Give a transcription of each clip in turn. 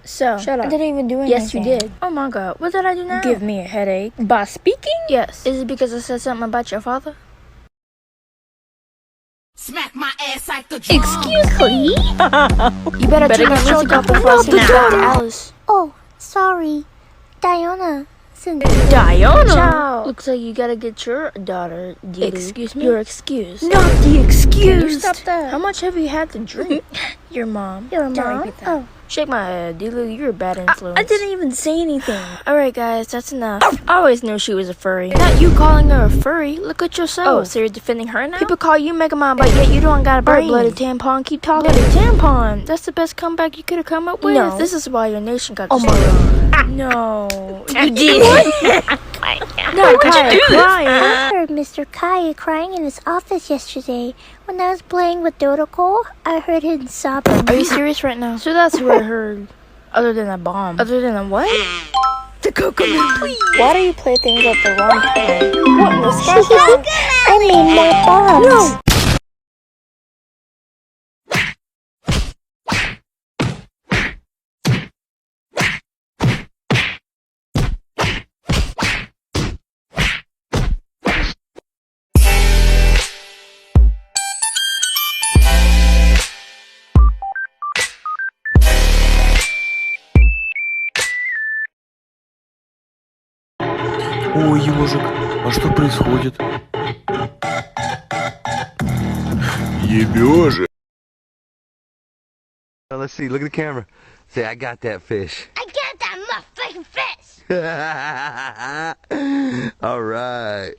So, Shut up. I didn't even do anything. Yes, you did. Oh my god, what did I do now? Give me a headache. By speaking? Yes. Is it because I said something about your father? Smack my ass like the drum. Excuse me? You better turn your music up before I sing it back to Alice. Oh, sorry. Diana. Diana? Ciao. Looks like you gotta get your daughter, Dee. Excuse me? You're excused. Not the excuse. Can you stop that? How much have you had to drink? Your mom. Your Don't mom? repeat that. Oh. Shake my head, Deelu. You're a bad influence. I didn't even say anything. Alright, guys, that's enough. I always knew she was a furry. Not you calling her a furry. Look at yourself. Oh, so you're defending her now? People call you Megamon, but yet you don't got a brain. Bloody tampon. Keep talking. Bloody tampon. That's the best comeback you could have come up with. No. This is why your nation got Oh my destroyed. god. No. You did. No, Kaeya, I crying. heard Mr. Kaeya crying in his office yesterday. When I was playing with Dodoko, I heard him sobbing. Are you serious right now? So that's what I heard. Other than a bomb. Other than a what? The coconut, please. Why do you play things at the wrong time? What in the sky? I mean more bombs. No. Ой, ежик, а что происходит? Ебёжик. Let's see, look at the camera. Say, I got that fish. I got that motherfucking fish. All right.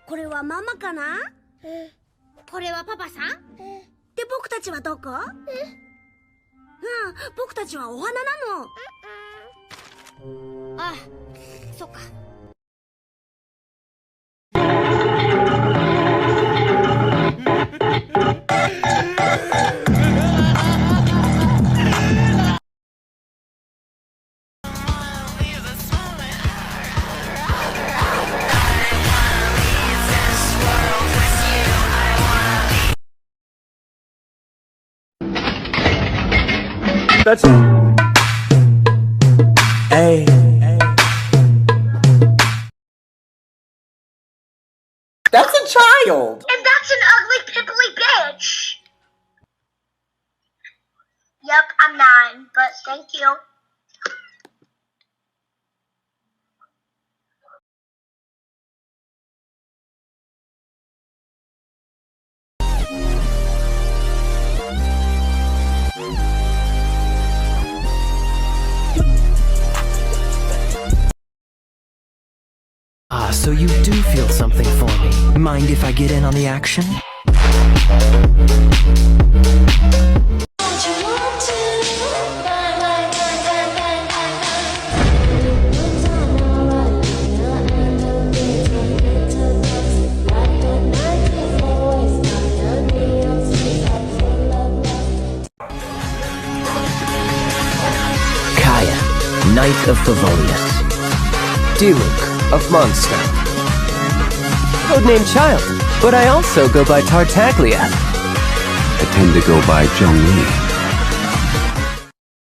これはママかな？これはパパさん？で、僕たちはどこ？僕たちはお花なの。あ、そっか。That's Hey. That's a child! And that's an ugly, pimply bitch! Yep, I'm 9, but thank you. Ah, so you do feel something for me. Mind if I get in on the action? Kaeya, Knight of Favonius. Diluc of Mondstadt. Codename Child, but I also go by Tartaglia. I tend to go by Zhongli.